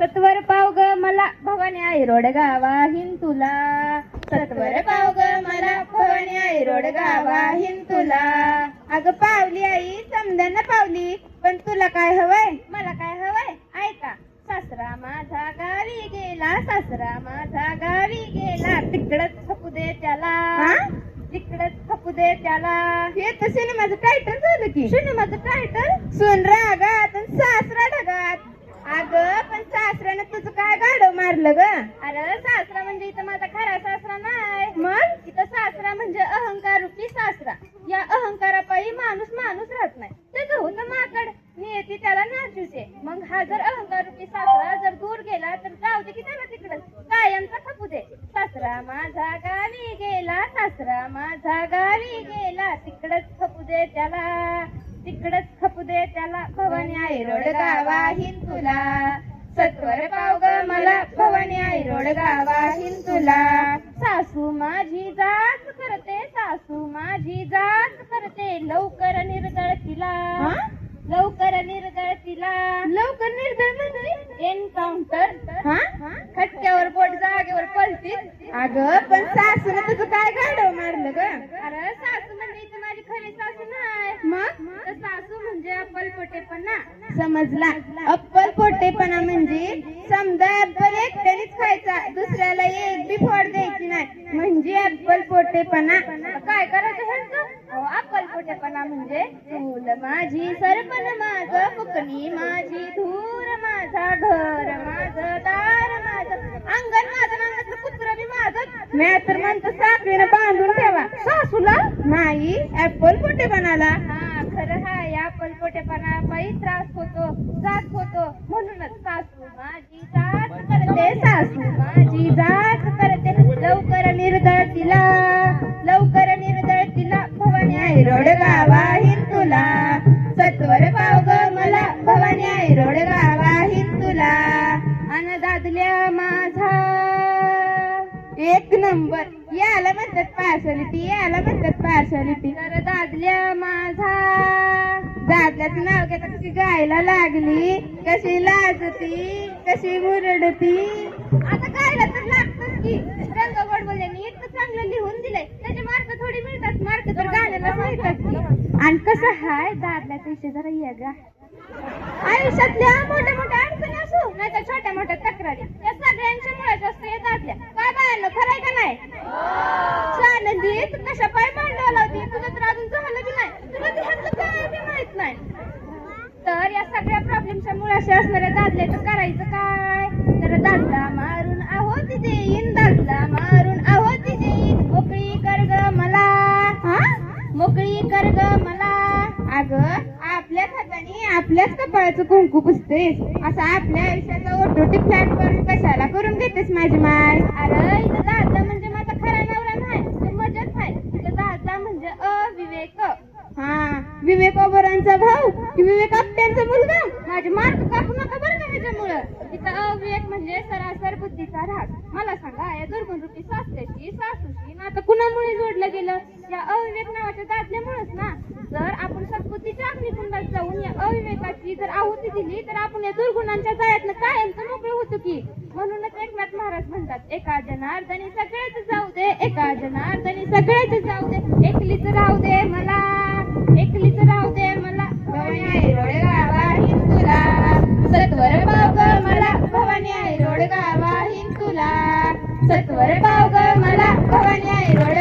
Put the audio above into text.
सत्वर पाव ग मला भवानी आई रोड गावा हिंतुला. सत्वर पाव ग मला भवानी आई रोड गावा हिंतुला. अगं पावली आई समद्यांना पावली, पण तुला काय हवंय? मला काय हवंय ऐका. सासरा माझा गावी गेला, सासरा माझा गावी गेला, तिकडच खपू दे त्याला, तिकडच खपू दे त्याला. हे तर सिनेमाचं टायटल झालं की. सिनेमाचं टायटल? सून रागात आणि सासरा ढगात. अगं पण सासऱ्यानं तुझं काय गाडव मारलं ग? अरे सासरा म्हणजे इथं माझा खरा सासरा नाही, मग इथं सासरा म्हणजे अहंकार रूपी सासरा. या अहंकारापायी माणूस माणूस राहत नाही. त्याचं होतं माकड, नियती त्याला नाचूचे. मग हा जर अहंकार रूपी सासरा जर दूर गेला तर जाऊ दे की त्याला तिकडच कायमचा खपू दे. सासरा माझा गावी गेला, सासरा माझा गावी गेला, तिकडच खपू दे त्याला, तिकडच खपू दे त्याला. भवानी आई रोड गावा हिंतुला. सत्वर पाव ग मला भवानी आई रोड गावा हिंतुला. सासू माझी जाच करते, सासू माझी जाच करते, लवकर निर्दळ तिला, लवकर निर्दळ तिला. लवकर निर्दळ म्हणजे एन्काउंटर. खटक्यावर बोट जागेवर पलटी. अगं पण सासून तुझं काय गाडव मारलं ग? अरे सासू म्हणजे इथं माझी खरी सासू नाही, मग सासू म्हणजे अप्पलपोटेपणा. समजला. अप्पलपोटेपणा म्हणजे समजा ऍपल एकट्यानेच खायचा, दुसऱ्याला एक बी फोड द्यायची नाही, म्हणजे अप्पलपोटेपणा. काय करायचं ह्यांचं? अप्पलपोटेपणा म्हणजे फुल माझी सरपण माझं, फुकणी माझी धूर माझा, घर माझं, दार माझं, अंगण माझं, अंगातलं कुत्र बी माझं. मी तर म्हणतो साखळीनं बांधून ठेवा. सासूला नाही, अप्पलपोटेपणाला. हा खरं हाय, अप्पलपोटेपणा पायी त्रास होतो, जात होतो. म्हणूनच सासू माझी जात करते, सासू माझी जात करते, लवकर निर्दळ तिला, लवकर निर्दळ तिला. भवानी आई रोड गावा हिंतुला. सत्वर पाव ग मला भवानी आई रोड गावा हिंतुला. अन दादल्या माझा एक नंबर. याला म्हणतात पार्सॅलिटी, याला म्हणतात पार्सॅलिटी. तर दादल्या माझा, दादल्याचं नाव घेता कशी गायला लागली, कशी लाजती, कशी मुरडती. आता गायला तर लागतच की. रंग गोडबोल्यांनी इतकं चांगलं लिहून दिलंय, त्याचे मार्क थोडी मिळतात, मार्क तर गाण्याला मिळतात की. आणि कसं हाय दादल्याचा विषय जरा येगा. आयुष्यातल्या मोठ्या मोठ्या अडचणी असो नाही तर छोट्या मोठ्या तक्रारी, या सगळ्यांच्या मुळात असतो या दादल्या. काय बायांनो खरंय का नाही? शानंदी तू कशा पाय मांडायला होती, तुझं तर अजून झालं की नाही, तुला ह्यातलं काय बी माहित नाही. तर या सगळ्या प्रॉब्लेमच्या मुळाशी असणाऱ्या दादल्याचं करायचं काय? तर दादला मारून आहो तिथे येईन, दादला मारून आहो तिथे येईन, मोकळी कर ग मला, मोकळी कर ग मला. अगं आपल्याच हाताने आपल्याच कपाळाचं कुंकू पुसतेस, असं आपल्या आयुष्याचा ओटोटी फ्लॅट करून कशाला करून घेतेस माझी माय? अरे इथं दादला म्हणजे माझा खरा नवरा नाही, तो मजाच आहे. इथं दादला म्हणजे अविवेक. हा विवेक ओबरांचा भाऊ की विवेक आपट्यांचा मुलगा? माझे मार्क कापू नका बरं का ह्याच्यामुळं. इथं अविवेक म्हणजे सरासर बुद्धीचा ऱ्हास. मला सांगा या दुर्गुण रूपी सासऱ्याशी सासूशी नातं कुणामुळे जोडलं गेलं? या अविवेक नावाच्या दादल्यामुळेच ना. जर आपण सद्बुद्धीच्या अग्निकुंडात जाऊन या अविवेकाची जर आहुती दिली तर आपण या दुर्गुणांच्या जाळ्यातनं कायमचं मोकळं होतो की. म्हणूनच एकनाथ महाराज म्हणतात, एका जनार्दनी सगळेच जाऊ दे, एका जनार्दनी सगळेच जाऊ दे, एकलीच राहू दे मला, एकलीच राहू दे मला. भवानी आई रोड गावा हिंतुला. सत्वर पाव ग मला भवानी आई रोड गावा हिंतुला. सत्वर पाव ग मला भवानी आई रोड